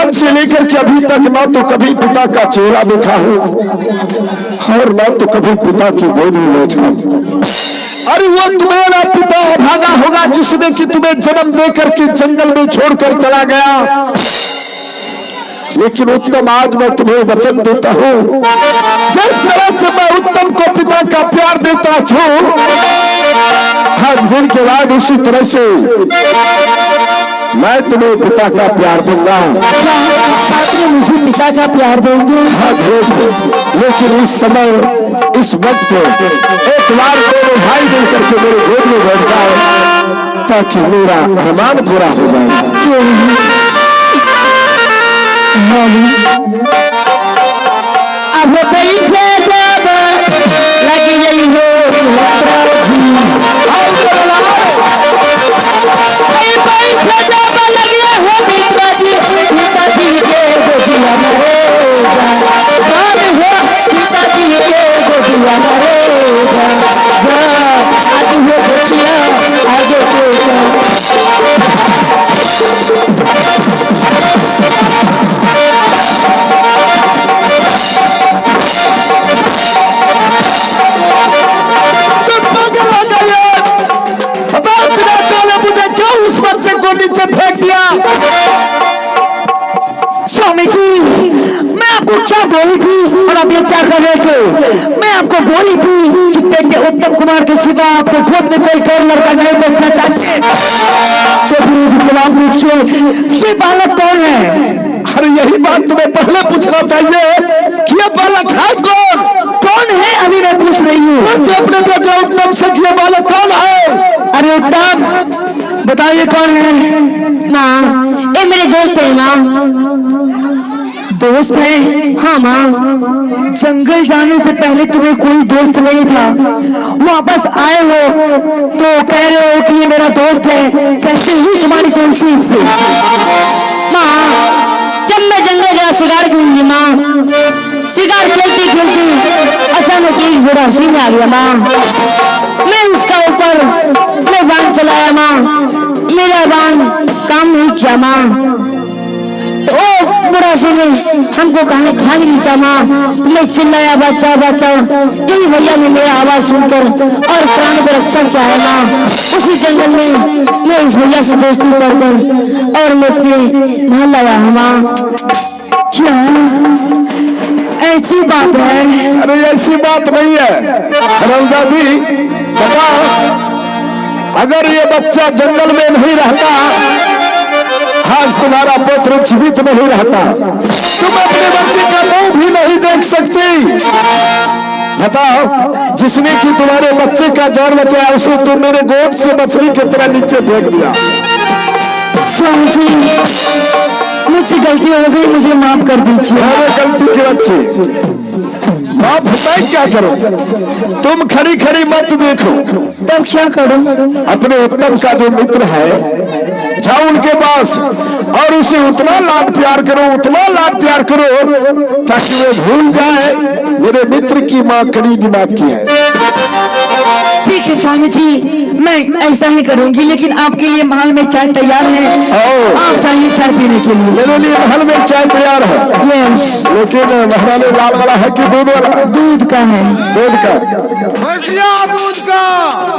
बचपन से लेकर के अभी तक ना तो कभी पिता का चेहरा देखा हो और ना तो कभी पिता की गोद में बैठा हो। अरे वो तुम्हारा पिता अभागा होगा जिसने कि तुम्हें जन्म देकर के जंगल में छोड़कर चला गया। लेकिन उत्तम आज मैं तुम्हें वचन देता हूँ, जिस तरह से मैं उत्तम को पिता का प्यार देता हूँ, आज दिन के बाद उसी तरह से मैं तुम्हें पिता का प्यार दूंगा। आपने मुझे पिता का प्यार देंगे? हाँ लेकिन इस समय इस वक्त एक बार दोनों भाई मिलकर के मेरे गोद में बैठ जाए ताकि मेरा अरमान पूरा हो जाए। क्यों अब बैठे जब लगी गई हो नीचे फेंक दिया। स्वामी जी, मैं आपको क्या बोली थी और आप ये क्या कर रहे थे? मैं आपको बोली थी कि बेटे उत्तम कुमार के सिवा आपको गोद में कोई और लड़का नहीं बैठना चाहिए। तो फिर मुझे जवाब पूछिए, ये बालक कौन है? अरे यही बात तुम्हें पहले पूछना चाहिए कि ये बालक है कौन? कौन है अभी मैं पूछ रही हूँ। मुझे अपने बेटे उत्तम से ये बालक कौन है? अरे उत्तम बताइए कौन है? माँ, ये मेरे दोस्त है माँ। दोस्त है? हाँ माँ। जंगल जाने से पहले तुम्हें कोई दोस्त नहीं था, वापस आए हो तो कह रहे हो कि ये मेरा दोस्त है। कैसे हुई तुम्हारी दोस्ती इससे? माँ, जब मैं जंगल गया शिकार खेलने माँ, शिकार खेलती खेलती अचानक एक बड़ा सिंह आ गया माँ। मैं उसका ऊपर मैं बाण चलाया माँ, मेरा बाण काम नहीं किया माँ। तो बुरा सिंह हमको कहने खा नहीं लीचा माँ। मैं चिल्लाया बच्चा बच्चा, यही भैया ने मेरा आवाज सुनकर और प्राण को रक्षा किया है माँ। उसी जंगल में मैं इस भैया से दोस्ती कर और मैं अपने महल लाया हूँ माँ। क्या ऐसी बात है? अरे ऐसी बात नहीं है रौदा दी। बताओ, अगर ये बच्चा जंगल में नहीं रहता, आज तुम्हारा पुत्र जीवित नहीं रहता, तुम अपने बच्चे का मुंह भी नहीं देख सकती। बताओ, जिसने कि तुम्हारे बच्चे का जान बचाया उसे तुम मेरे गोद से मछली की तरह नीचे फेंक दिया। स्वामी जी, मुझसे गलती हो गई, मुझे माफ कर दीजिए। अरे गलती की बच्ची माफ होता है क्या करो? तुम खड़ी खड़ी मत देखो, तब क्या करूं? अपने उत्तम का जो मित्र है जाओ उनके पास और उसे उतना लाड प्यार करो, उतना लाड प्यार करो ताकि वो भूल जाए मेरे मित्र की माँ कड़ी दिमाग की है। ठीक है स्वामी जी, मैं ऐसा ही करूंगी। लेकिन आपके लिए महल में चाय तैयार है, आप चाहिए चाय पीने के लिए? मेरे लिए महल में चाय तैयार है। यस। लेकिन महल लाल वाला है कि दूध वाला? दूध का है। दूध का? भैंसिया दूध का।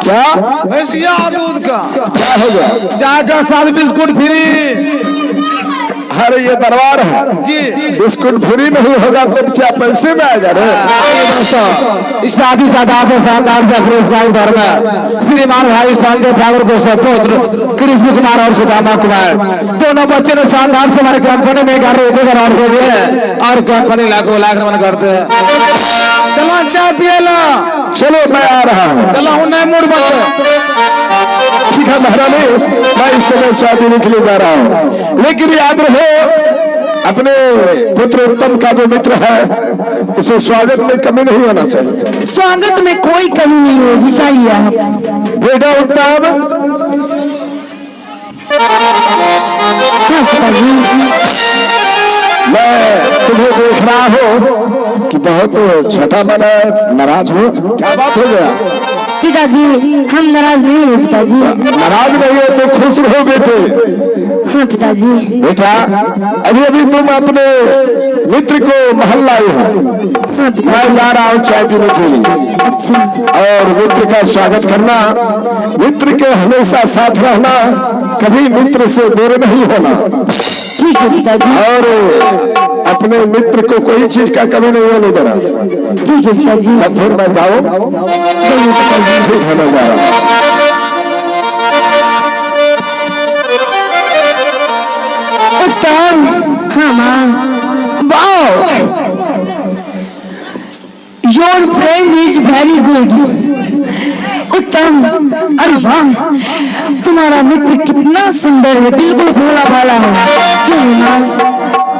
क्या? भैंसिया दूध का। क्या हो गया? चाय का साथ बिस्कुट फ्री। अरे ये दरबार है जी, बिस्कुट फ्री नहीं होगा तो क्या पैसे में आएगा रे? शादी सादात शानदार से पुरस्कार धर्म श्रीमान भाई संजय ठाकुर को सपुत्र कृष्ण कुमार और सुदामा कुमार, दोनों बच्चे ने शानदार से हमारे कंपनी में 11 रुपए का ऑर्डर दिए और कंपनी लाखों लाख रमन करते हैं। चलो चाय पिए ला। चलो मैं आ रहा हूँ। चलो हूँ नए मूड बच्चे। ठीक है महारानी, मैं इस समय चाय पीने के लिए जा रहा हूँ। लेकिन याद रहे, अपने पुत्र उत्तम का जो मित्र है उसे स्वागत में कमी नहीं होना चाहिए। स्वागत में कोई कमी नहीं होगी, चाहिए आप। बेटा उत्तम, मैं तुम्हें देख रहा हूँ कि बहुत छठा मना नाराज हो, क्या बात हो गया? पिताजी हम नाराज नहीं है पिताजी। नाराज नहीं हो तो खुश रहो बेटे। हाँ पिताजी। बेटा अभी अभी तुम अपने मित्र को महल लाए हो। हाँ पिताजी। मैं जा रहा हूँ चाय पीने के लिए। अच्छा। और मित्र का स्वागत करना, मित्र के हमेशा साथ रहना, कभी मित्र से दूर नहीं होना। ठीक है पिताजी। और अपने मित्र को कोई चीज का कमी नहीं होने देना। ठीक है पिताजी। तब फिर मैं जाऊँ। ठीक है मैं जा रहा हूँ। हाँ माँ। Wow, your friend is very good. उत्तम। अरे वाह, तुम्हारा मित्र कितना सुंदर है, बिल्कुल भोला भाला है।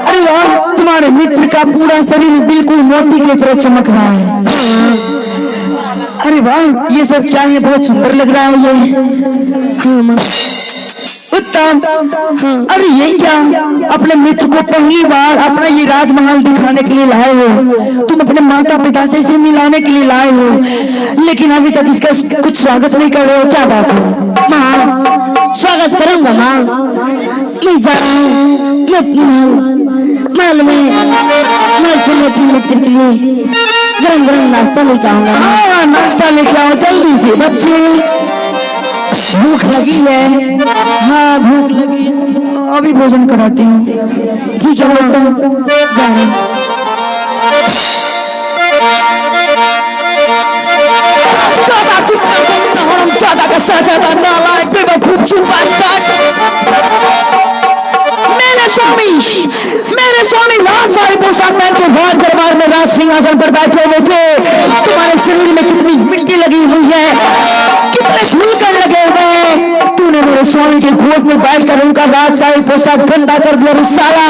अरे वाह, तुम्हारे मित्र का पूरा शरीर बिल्कुल मोती की तरह चमक रहा है। अरे वाह, ये सब क्या है, बहुत सुंदर लग रहा है ये। हाँ माँ। उत्तम। अरे ये क्या, अपने मित्र को पहली बार अपना ये राजमहल दिखाने के लिए लाए हो, तुम अपने माता पिता से इसे मिलाने के लिए लाए हो, लेकिन अभी तक इसका कुछ स्वागत नहीं कर रहे हो, क्या बात है? माँ स्वागत करूंगा माँ, मैं जा रहा हूँ। मैं अपने महल से मैं अपने मित्र के लिए गरम गरम नाश्ता लेकर आऊंगा। हाँ, नाश्ता लेके आओ जल्दी से, बच्चे भूख लगी है। हाँ भूख लगी है, अभी भोजन कराती हूँ। ठीक है उत्तम, जा रहे हैं। ज्यादा का साजादा नालायक बेवकूफ मेरे स्वामी लाल सारी पोशाक पहन के राज दरबार में राज सिंहासन पर बैठे हुए थे। तुम्हारे शरीर में कितनी मिट्टी लगी हुई है, कितने धूलकण लगे हुए हैं। तूने मेरे स्वामी के गोद में बैठकर उनका राजशाही पोशाक गंदा कर दिया। साला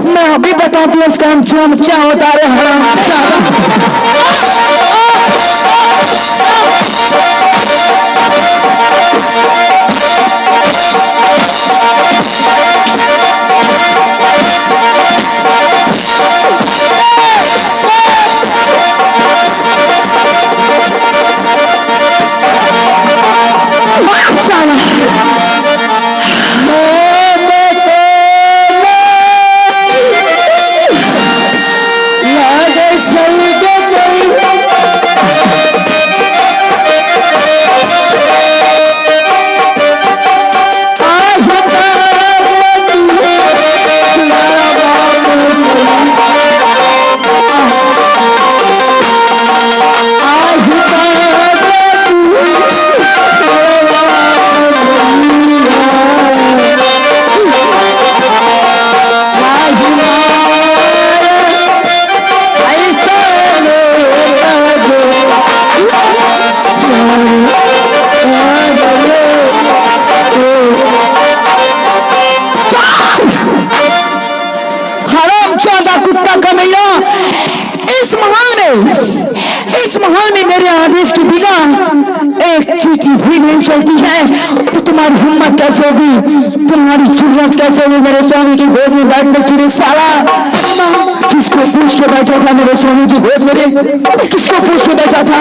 मैं अभी बताती हूँ इसका अंजाम क्या होता है। इस महल में मेरे आदेश के बिना एक चीटी भी नहीं चलती है, तो तुम्हारी हिम्मत कैसे होगी, तुम्हारी जरूरत कैसे होगी मेरे स्वामी की गोद में बैठने की रे साला। किसको पूछ के बैठा था मेरे स्वामी की गोद में, किसको पूछ के बैठा था?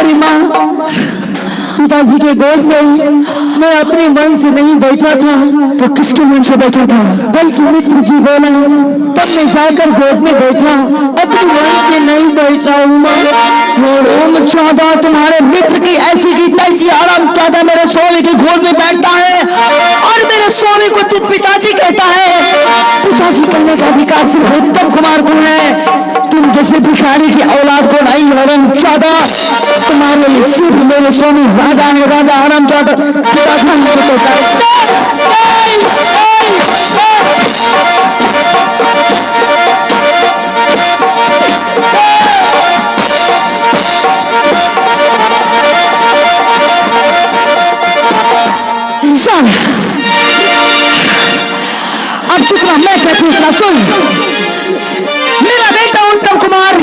अरे माँ, पिताजी के गोद में मैं अपने मन से नहीं बैठा था, तो किसके मन से बैठा था? बल्कि मित्र जी बोला, तब मैं जाकर गोद में बैठा, अपने मन से नहीं बैठा हूँ। चौदह तुम्हारे मित्र की ऐसी की तैसी आराम चौदह मेरे स्वामी की गोद में बैठता है और मेरे स्वामी को तू पिताजी कहता है। पिताजी कहने का अधिकार सिर्फ उत्तम कुमार को है, तुम जैसे भिखारी की औलाद को नहीं। हरम चौदह तुम्हारे लिए सिर्फ मेरे स्वामी राजा है, राजा हरम चौदह पिताजी मेरे को अब चुप रहा, मैं कहती हूँ सुन। मेरा बेटा उत्तम कुमार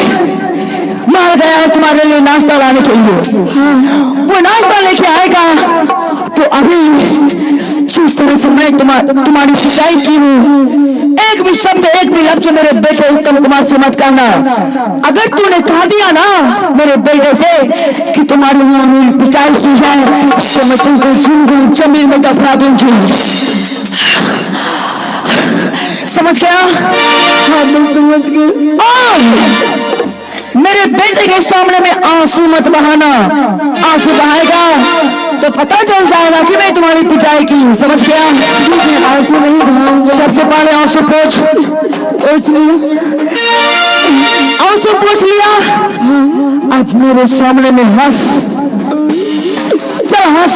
महल गया है तुम्हारे लिए नाश्ता लाने के लिए। वो नाश्ता लेके आएगा तो अभी जिस तरह से मैं तुम्हारी पिटाई की हूँ, एक भी शब्द एक भी लफ्ज मेरे बेटे उत्तम कुमार से मत कहना। अगर तूने कह दिया ना मेरे बेटे से कि तुम्हारी मेरी पिटाई की जाए तो मैं तुमको सुन जमीन में दफना दूंगी। समझ गया? हाँ मैं समझ गई। मेरे बेटे के सामने में आंसू मत बहाना। आंसू बहाएगा तो पता चल जाएगा कि मैं तुम्हारी पिटाई की हूँ। समझ गया? आंसू नहीं बहाऊंगा। सबसे पहले आंसू पोंछ लिया। आंसू पोंछ लिया। अब मेरे सामने में हंस। चल हंस।